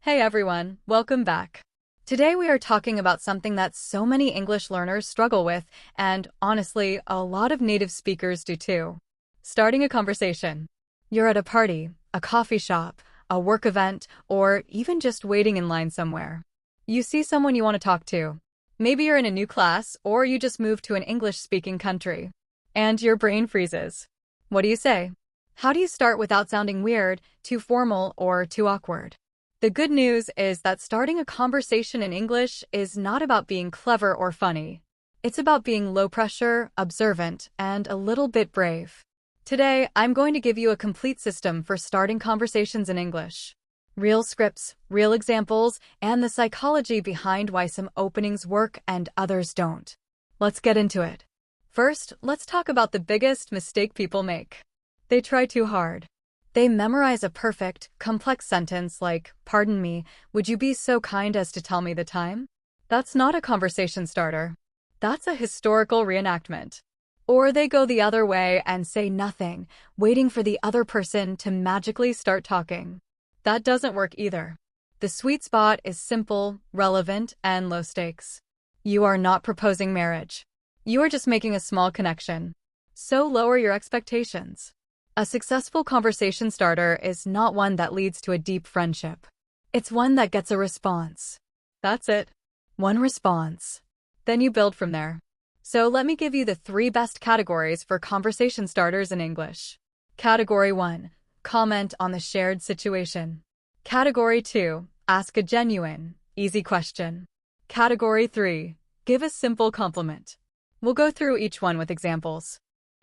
Hey everyone, welcome back. Today we are talking about something that so many English learners struggle with, and honestly, a lot of native speakers do too. Starting a conversation. You're at a party, a coffee shop, a work event, or even just waiting in line somewhere. You see someone you want to talk to. Maybe you're in a new class, or you just moved to an English-speaking country. And your brain freezes. What do you say? How do you start without sounding weird, too formal, or too awkward? The good news is that starting a conversation in English is not about being clever or funny. It's about being low pressure, observant, and a little bit brave. Today, I'm going to give you a complete system for starting conversations in English. Real scripts, real examples, and the psychology behind why some openings work and others don't. Let's get into it. First, let's talk about the biggest mistake people make. They try too hard. They memorize a perfect, complex sentence like, "Pardon me, would you be so kind as to tell me the time?" That's not a conversation starter. That's a historical reenactment. Or they go the other way and say nothing, waiting for the other person to magically start talking. That doesn't work either. The sweet spot is simple, relevant, and low stakes. You are not proposing marriage. You are just making a small connection. So lower your expectations. A successful conversation starter is not one that leads to a deep friendship. It's one that gets a response. That's it. One response. Then you build from there. So let me give you the 3 best categories for conversation starters in English. Category 1. Comment on the shared situation. Category 2. Ask a genuine, easy question. Category 3. Give a simple compliment. We'll go through each one with examples.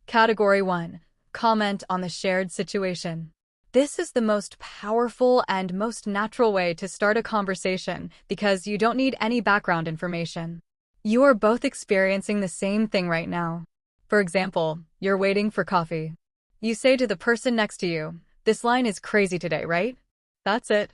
Category 1. Comment on the shared situation. This is the most powerful and most natural way to start a conversation because you don't need any background information. You are both experiencing the same thing right now. For example, you're waiting for coffee. You say to the person next to you, "This line is crazy today, right?" That's it.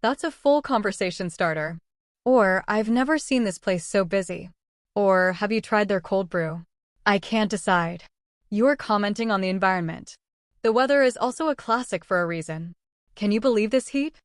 That's a full conversation starter. Or, "I've never seen this place so busy." Or, "Have you tried their cold brew?" I can't decide. You're commenting on the environment. The weather is also a classic for a reason. "Can you believe this heat?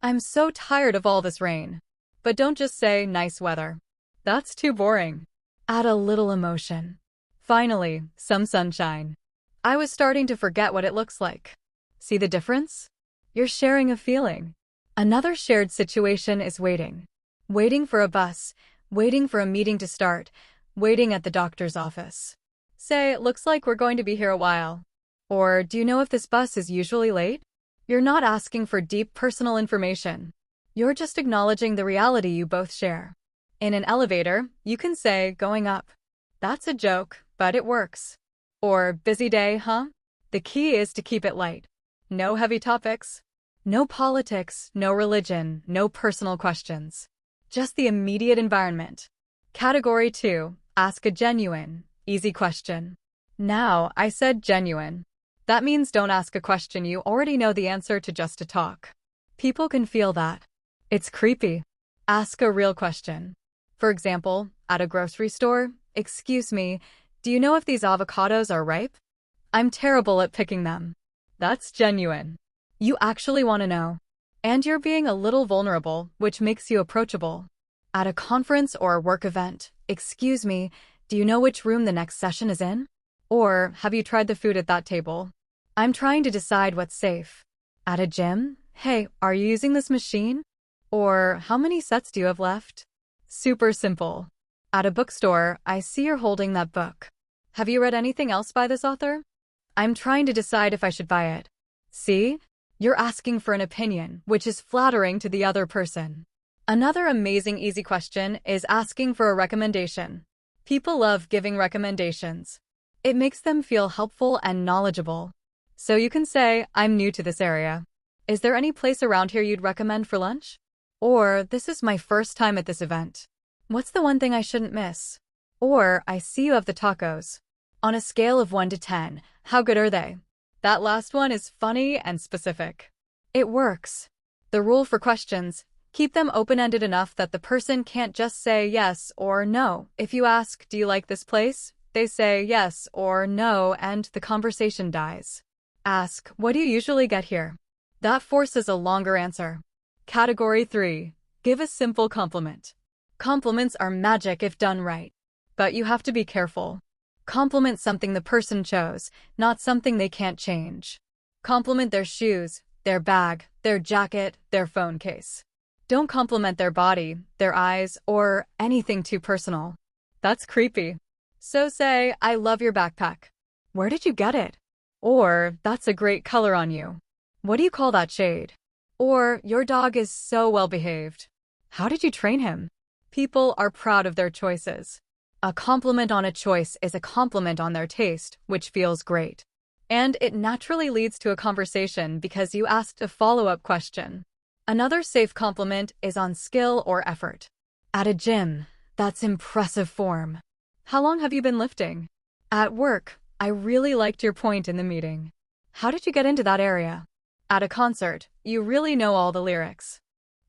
I'm so tired of all this rain." But don't just say nice weather. That's too boring. Add a little emotion. Finally, some sunshine. "I was starting to forget what it looks like." See the difference? You're sharing a feeling. Another shared situation is waiting. Waiting for a bus, waiting for a meeting to start, waiting at the doctor's office. Say, "It looks like we're going to be here a while." Or, "Do you know if this bus is usually late?" You're not asking for deep personal information. You're just acknowledging the reality you both share. In an elevator, you can say, "Going up." That's a joke, but it works. Or, "Busy day, huh?" The key is to keep it light. No heavy topics. No politics, no religion, no personal questions. Just the immediate environment. Category 2. Ask a genuine, easy question. Now, I said genuine. That means don't ask a question you already know the answer to just to talk. People can feel that. It's creepy. Ask a real question. For example, at a grocery store, "Excuse me, do you know if these avocados are ripe? I'm terrible at picking them." That's genuine. You actually want to know. And you're being a little vulnerable, which makes you approachable. At a conference or a work event, "Excuse me, do you know which room the next session is in?" Or, "Have you tried the food at that table? I'm trying to decide what's safe." At a gym, "Hey, are you using this machine?" Or, "How many sets do you have left?" Super simple. At a bookstore, "I see you're holding that book. Have you read anything else by this author?" "I'm trying to decide if I should buy it." See? You're asking for an opinion, which is flattering to the other person. Another amazing easy question is asking for a recommendation. People love giving recommendations. It makes them feel helpful and knowledgeable. So you can say, "I'm new to this area. Is there any place around here you'd recommend for lunch?" Or, "This is my first time at this event. What's the one thing I shouldn't miss?" Or, "I see you have the tacos. On a scale of 1 to 10, how good are they?" That last one is funny and specific. It works. The rule for questions: keep them open-ended enough that the person can't just say yes or no. If you ask, "Do you like this place?" they say yes or no, and the conversation dies. Ask, "What do you usually get here?" That forces a longer answer. Category 3. Give a simple compliment. Compliments are magic if done right. But you have to be careful. Compliment something the person chose, not something they can't change. Compliment their shoes, their bag, their jacket, their phone case. Don't compliment their body, their eyes, or anything too personal. That's creepy. So say, I love your backpack. Where did you get it? Or, that's a great color on you. What do you call that shade? Or, your dog is so well behaved. How did you train him? People are proud of their choices. A compliment on a choice is a compliment on their taste, which feels great. And it naturally leads to a conversation because you asked a follow-up question. Another safe compliment is on skill or effort. At a gym, that's impressive form. How long have you been lifting? At work, I really liked your point in the meeting. How did you get into that area? At a concert, you really know all the lyrics.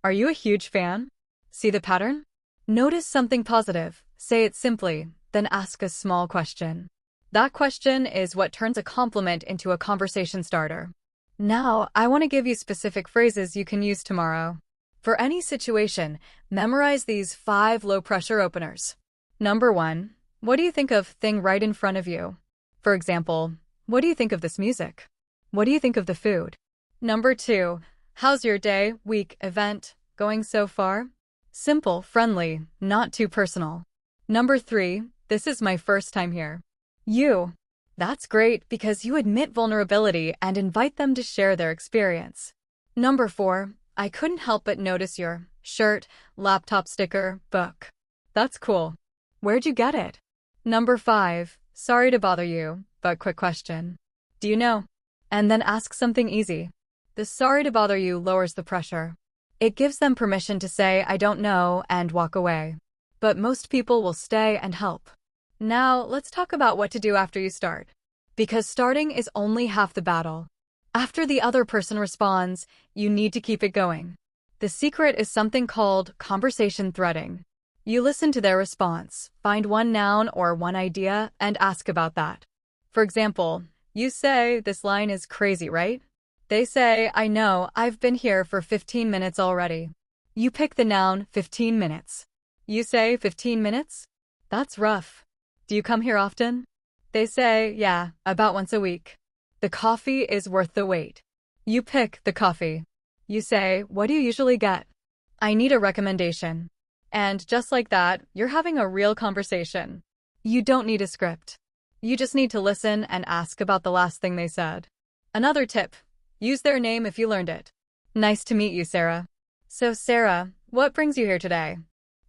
Are you a huge fan? See the pattern? Notice something positive, say it simply, then ask a small question. That question is what turns a compliment into a conversation starter. Now, I want to give you specific phrases you can use tomorrow. For any situation, memorize these 5 low-pressure openers. Number 1. What do you think of thing right in front of you? For example, what do you think of this music? What do you think of the food? Number 2. How's your day, week, event going so far? Simple, friendly, not too personal. Number 3. This is my first time here. You. That's great because you admit vulnerability and invite them to share their experience. Number 4. I couldn't help but notice your shirt, laptop sticker, book. That's cool. Where'd you get it? Number 5. Sorry to bother you, but quick question. Do you know? And then ask something easy. The sorry to bother you lowers the pressure. It gives them permission to say, I don't know, and walk away. But most people will stay and help. Now, let's talk about what to do after you start. Because starting is only half the battle. After the other person responds, you need to keep it going. The secret is something called conversation threading. You listen to their response, find one noun or one idea, and ask about that. For example, you say, this line is crazy, right? They say, I know, I've been here for 15 minutes already. You pick the noun 15 minutes. You say 15 minutes? That's rough. Do you come here often? They say, yeah, about once a week. The coffee is worth the wait. You pick the coffee. You say, what do you usually get? I need a recommendation. And just like that, you're having a real conversation. You don't need a script. You just need to listen and ask about the last thing they said. Another tip. Use their name if you learned it. Nice to meet you, Sarah. So, Sarah, what brings you here today?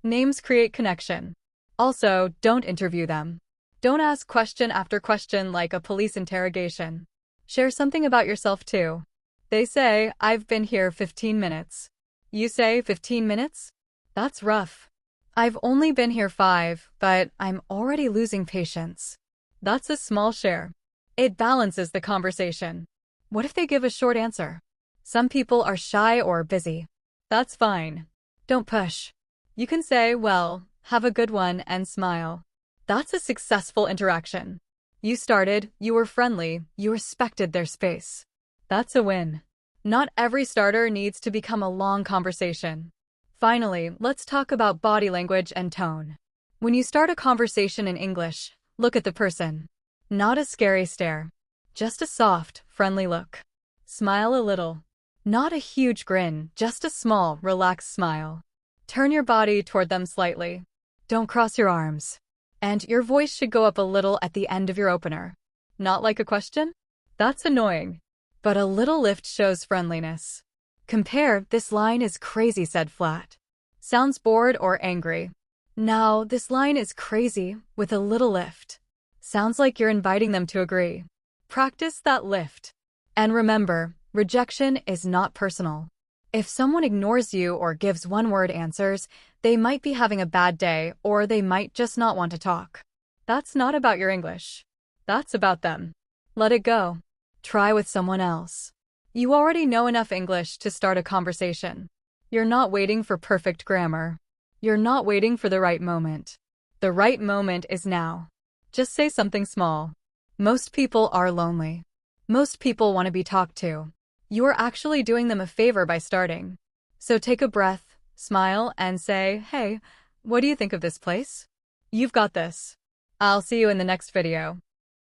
Names create connection. Also, don't interview them. Don't ask question after question like a police interrogation. Share something about yourself too. They say, I've been here 15 minutes. You say 15 minutes? That's rough. I've only been here 5, but I'm already losing patience. That's a small share. It balances the conversation. What if they give a short answer? Some people are shy or busy. That's fine. Don't push. You can say, well, have a good one and smile. That's a successful interaction. You started, you were friendly, you respected their space. That's a win. Not every starter needs to become a long conversation. Finally, let's talk about body language and tone. When you start a conversation in English, look at the person. Not a scary stare. Just a soft, friendly look. Smile a little. Not a huge grin, just a small, relaxed smile. Turn your body toward them slightly. Don't cross your arms. And your voice should go up a little at the end of your opener. Not like a question? That's annoying. But a little lift shows friendliness. Compare, this line is crazy said flat. Sounds bored or angry. Now, this line is crazy with a little lift. Sounds like you're inviting them to agree. Practice that lift. And remember, rejection is not personal. If someone ignores you or gives one-word answers, they might be having a bad day or they might just not want to talk. That's not about your English. That's about them. Let it go. Try with someone else. You already know enough English to start a conversation. You're not waiting for perfect grammar. You're not waiting for the right moment. The right moment is now. Just say something small. Most people are lonely. Most people want to be talked to. You are actually doing them a favor by starting. So take a breath, smile, and say, hey, what do you think of this place? You've got this. I'll see you in the next video.